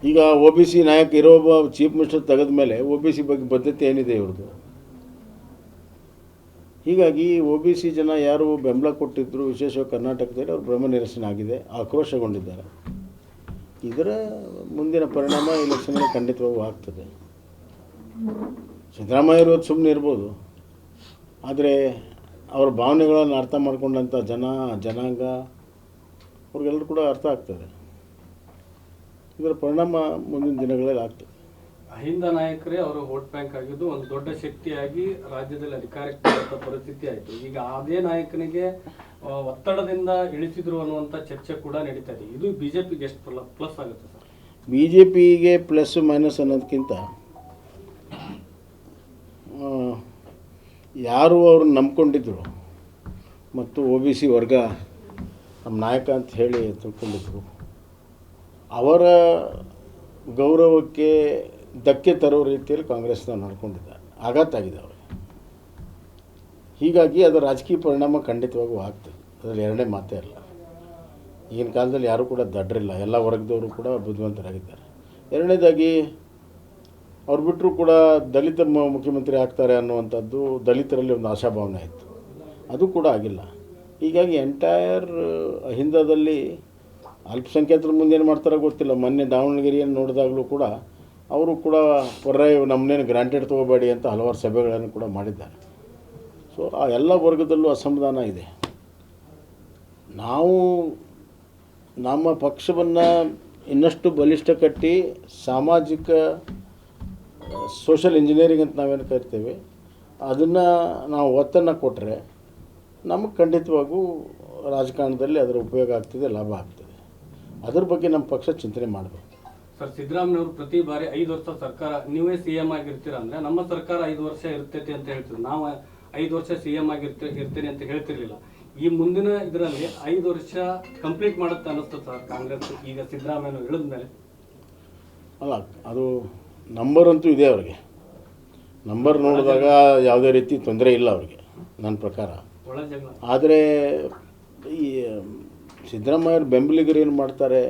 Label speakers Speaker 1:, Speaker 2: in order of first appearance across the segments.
Speaker 1: ಈಗ O B C ನಾಯಕ ಇರೋ ಒಬ್ಬ ಚೀಫ್ ಮಿನಿಸ್ಟರ್ ತೆಗೆದ ಮೇಲೆ ಒ ಬಿ ಸಿ ಬಗ್ಗೆ ಬದ್ಧತೆ ಏನಿದೆ ಇವ್ರದ್ದು. ಹೀಗಾಗಿ ಒ ಬಿ ಸಿ ಜನ ಯಾರು ಬೆಂಬಲ ಕೊಟ್ಟಿದ್ದರು, ವಿಶೇಷವಾಗಿ ಕರ್ನಾಟಕದಲ್ಲಿ ಅವ್ರು ಭ್ರಮ ನಿರಸನ ಆಗಿದೆ, ಆಕ್ರೋಶಗೊಂಡಿದ್ದಾರೆ. ಇದರ ಮುಂದಿನ ಪರಿಣಾಮ ಎಲೆಕ್ಷನ್ಗೆ ಖಂಡಿತವಾಗೂ ಆಗ್ತದೆ. ಸಿದ್ದರಾಮಯ್ಯ ಇರೋದು ಸುಮ್ಮನೆ ಇರ್ಬೋದು, ಆದರೆ ಅವರ ಭಾವನೆಗಳನ್ನು ಅರ್ಥ ಮಾಡ್ಕೊಂಡಂಥ ಜನಾಂಗ ಅವ್ರಿಗೆಲ್ಲರೂ ಕೂಡ ಅರ್ಥ ಆಗ್ತದೆ. ಇದರ ಪರಿಣಾಮ ಮುಂದಿನ ದಿನಗಳಲ್ಲಿ ಆಗ್ತದೆ.
Speaker 2: ಅಹಿಂದ ನಾಯಕರೇ ಅವರ ವೋಟ್ ಬ್ಯಾಂಕ್ ಆಗಿದ್ದು ಒಂದು ದೊಡ್ಡ ಶಕ್ತಿಯಾಗಿ ರಾಜ್ಯದಲ್ಲಿ ಅಧಿಕಾರಕ್ಕೆ ಬರುವಂಥ ಪರಿಸ್ಥಿತಿ ಆಯಿತು. ಈಗ ಅದೇ ನಾಯಕನಿಗೆ ಒತ್ತಡದಿಂದ ಇಳಿಸಿದ್ರು ಅನ್ನುವಂಥ ಚರ್ಚೆ ಕೂಡ ನಡೀತಾ ಇದೆ. ಇದು ಬಿಜೆಪಿಗೆ ಎಷ್ಟು ಪ್ಲಸ್ ಆಗುತ್ತೆ ಸರ್?
Speaker 1: ಬಿಜೆಪಿಗೆ ಪ್ಲಸ್ ಮೈನಸ್ ಅನ್ನೋದಕ್ಕಿಂತ ಯಾರು ಅವ್ರನ್ನ ನಂಬ್ಕೊಂಡಿದ್ರು ಮತ್ತು ಒ ಬಿ ಸಿ ವರ್ಗ ನಮ್ಮ ನಾಯಕ ಅಂತ ಹೇಳಿ ತಿಳ್ಕೊಂಡಿದ್ರು, ಅವರ ಗೌರವಕ್ಕೆ ಧಕ್ಕೆ ತರೋ ರೀತಿಯಲ್ಲಿ ಕಾಂಗ್ರೆಸ್ನ ನಡ್ಕೊಂಡಿದ್ದಾರೆ, ಆಘಾತ ಆಗಿದೆ ಅವರು. ಹೀಗಾಗಿ ಅದು ರಾಜಕೀಯ ಪರಿಣಾಮ ಖಂಡಿತವಾಗೂ ಆಗ್ತದೆ, ಅದರಲ್ಲಿ ಎರಡನೇ ಮಾತೇ ಇಲ್ಲ. ಈಗಿನ ಕಾಲದಲ್ಲಿ ಯಾರೂ ಕೂಡ ದಡ್ರಿಲ್ಲ, ಎಲ್ಲ ವರ್ಗದವರು ಕೂಡ ಬುದ್ಧಿವಂತರಾಗಿದ್ದಾರೆ. ಎರಡನೇದಾಗಿ ಅವ್ರು ಬಿಟ್ಟರೂ ಕೂಡ ದಲಿತ ಮುಖ್ಯಮಂತ್ರಿ ಆಗ್ತಾರೆ ಅನ್ನುವಂಥದ್ದು ದಲಿತರಲ್ಲಿ ಒಂದು ಆಶಾಭಾವನೆ ಇತ್ತು, ಅದು ಕೂಡ ಆಗಿಲ್ಲ. ಹೀಗಾಗಿ ಎಂಟೈರ್ ಅಹಿಂದದಲ್ಲಿ ಅಲ್ಪಸಂಖ್ಯಾತರ ಮುಂದೇನು ಮಾಡ್ತಾರೋ ಗೊತ್ತಿಲ್ಲ. ಮೊನ್ನೆ ದಾವಣಗೆರೆಯನ್ನು ನೋಡಿದಾಗಲೂ ಕೂಡ ಅವರು ಕೂಡ ಪರ್ಯಾಯ ನಮ್ಮನ್ನೇನು ಗ್ರಾಂಟೆಡ್ ತೊಗೋಬೇಡಿ ಅಂತ ಹಲವಾರು ಸಭೆಗಳನ್ನು ಕೂಡ ಮಾಡಿದ್ದಾರೆ. ಸೊ ಆ ಎಲ್ಲ ವರ್ಗದಲ್ಲೂ ಅಸಮಾಧಾನ ಇದೆ. ನಾವು ನಮ್ಮ ಪಕ್ಷವನ್ನು ಇನ್ನಷ್ಟು ಬಲಿಷ್ಠ ಕಟ್ಟಿ ಸಾಮಾಜಿಕ ಸೋಷಲ್ ಇಂಜಿನಿಯರಿಂಗ್ ಅಂತ ನಾವೇನು ಕರಿತೇವೆ, ಅದನ್ನು ನಾವು ಒತ್ತನ್ನು ಕೊಟ್ಟರೆ ನಮಗೆ ಖಂಡಿತವಾಗೂ ರಾಜಕಾರಣದಲ್ಲಿ ಅದರ ಉಪಯೋಗ ಆಗ್ತದೆ, ಲಾಭ ಆಗ್ತದೆ. ಅದ್ರ ಬಗ್ಗೆ ನಮ್ಮ ಪಕ್ಷ ಚಿಂತನೆ ಮಾಡಬೇಕು.
Speaker 2: ಸರ್, ಸಿದ್ದರಾಮಯ್ಯವರು ಪ್ರತಿ ಬಾರಿ 5 ವರ್ಷ ಸರ್ಕಾರ ನೀವೇ CM ಆಗಿರ್ತೀರ ಅಂದರೆ ನಮ್ಮ ಸರ್ಕಾರ 5 ವರ್ಷ ಇರ್ತೈತಿ ಅಂತ ಹೇಳ್ತೀವಿ. ನಾವು 5 ವರ್ಷ CM ಇರ್ತೇನೆ ಅಂತ ಹೇಳ್ತಿರ್ಲಿಲ್ಲ. ಈ ಮುಂದಿನ ಇದರಲ್ಲಿ 5 ವರ್ಷ ಕಂಪ್ಲೀಟ್ ಮಾಡುತ್ತೆ ಅನ್ನಿಸ್ತದೆ ಸರ್ ಕಾಂಗ್ರೆಸ್ ಈಗ ಸಿದ್ದರಾಮಯ್ಯವರು ಹೇಳಿದ ಮೇಲೆ?
Speaker 1: ಅಲ್ಲ, ಅದು ನಂಬರ್ ಅಂತೂ ಇದೆ ಅವರಿಗೆ. ನಂಬರ್ ನೋಡಿದಾಗ ಯಾವುದೇ ರೀತಿ ತೊಂದರೆ ಇಲ್ಲ ಅವರಿಗೆ ನನ್ನ ಪ್ರಕಾರ. ಆದರೆ ಈ ಸಿದ್ದರಾಮಯ್ಯವ್ರ ಬೆಂಬಲಿಗರು ಏನು ಮಾಡ್ತಾರೆ,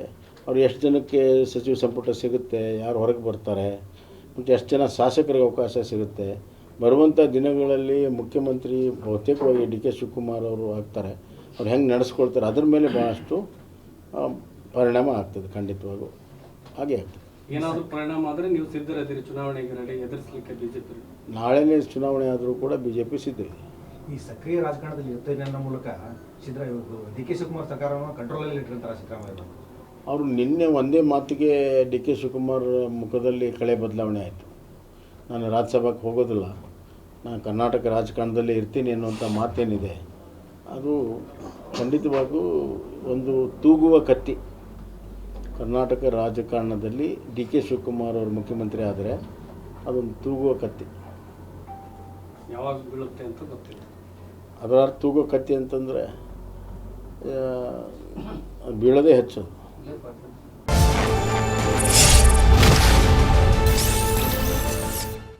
Speaker 1: ಅವ್ರು ಎಷ್ಟು ಜನಕ್ಕೆ ಸಚಿವ ಸಂಪುಟ ಸಿಗುತ್ತೆ, ಯಾರು ಹೊರಗೆ ಬರ್ತಾರೆ, ಮತ್ತು ಎಷ್ಟು ಜನ ಶಾಸಕರಿಗೆ ಅವಕಾಶ ಸಿಗುತ್ತೆ, ಬರುವಂಥ ದಿನಗಳಲ್ಲಿ ಮುಖ್ಯಮಂತ್ರಿ ಬಹುತೇಕವಾಗಿ ಡಿ ಕೆ ಶಿವಕುಮಾರ್ ಅವರು ಆಗ್ತಾರೆ, ಅವ್ರು ಹೆಂಗೆ ನಡೆಸ್ಕೊಳ್ತಾರೆ, ಅದ್ರ ಮೇಲೆ ಭಾಳಷ್ಟು ಪರಿಣಾಮ ಆಗ್ತದೆ. ಖಂಡಿತವಾಗೂ ಹಾಗೆ ಆಗ್ತದೆ.
Speaker 2: ಏನಾದರೂ ಪರಿಣಾಮ ಆದರೆ ನೀವು ಸಿದ್ಧರಿದ್ದೀರಿ ಚುನಾವಣೆಗೆ ರೆಡಿ ಎದುರಿಸಲಿಕ್ಕೆ ಬಿಜೆಪಿ?
Speaker 1: ನಾಳೆನೇ ಚುನಾವಣೆ ಆದರೂ ಕೂಡ ಬಿಜೆಪಿ ಸಿದ್ಧರಿದೆ.
Speaker 3: ಈ ಸಕ್ರಿಯ ರಾಜಕಾರಣದಲ್ಲಿ ಇರ್ತೇನೆ ಅನ್ನೋ ಮೂಲಕ ಡಿ ಕೆ ಶಿವಕುಮಾರ್ ಸರ್ಕಾರವನ್ನು ಕಂಟ್ರೋಲಲ್ಲಿ ಇಟ್ಟಿರ್ತಾರೆ ಸಿದ್ದರಾಮಯ್ಯ
Speaker 1: ಅವರು. ನಿನ್ನೆ ಒಂದೇ ಮಾತಿಗೆ ಡಿ ಕೆ ಶಿವಕುಮಾರ್ ಮುಖದಲ್ಲಿ ಕಳೆ ಬದಲಾವಣೆ ಆಯಿತು. ನಾನು ರಾಜ್ಯಸಭೆಗೆ ಹೋಗೋದಿಲ್ಲ, ನಾನು ಕರ್ನಾಟಕ ರಾಜಕಾರಣದಲ್ಲಿ ಇರ್ತೀನಿ ಅನ್ನುವಂಥ ಮಾತೇನಿದೆ, ಅದು ಖಂಡಿತವಾಗೂ ಒಂದು ತೂಗುವ ಕತ್ತಿ. ಕರ್ನಾಟಕ ರಾಜಕಾರಣದಲ್ಲಿ ಡಿ ಕೆ ಶಿವಕುಮಾರ್ ಅವರು ಮುಖ್ಯಮಂತ್ರಿ ಆದರೆ ಅದೊಂದು ತೂಗುವ ಕತ್ತಿ.
Speaker 2: ಯಾವಾಗ ಬೀಳುತ್ತೆ ಅಂತ ಗೊತ್ತಿಲ್ಲ.
Speaker 1: ಅದರ ಅರ್ಥ ತೂಗುವ ಕತ್ತಿ ಅಂತಂದರೆ ಬೀಳೋದೇ ಹೆಚ್ಚು.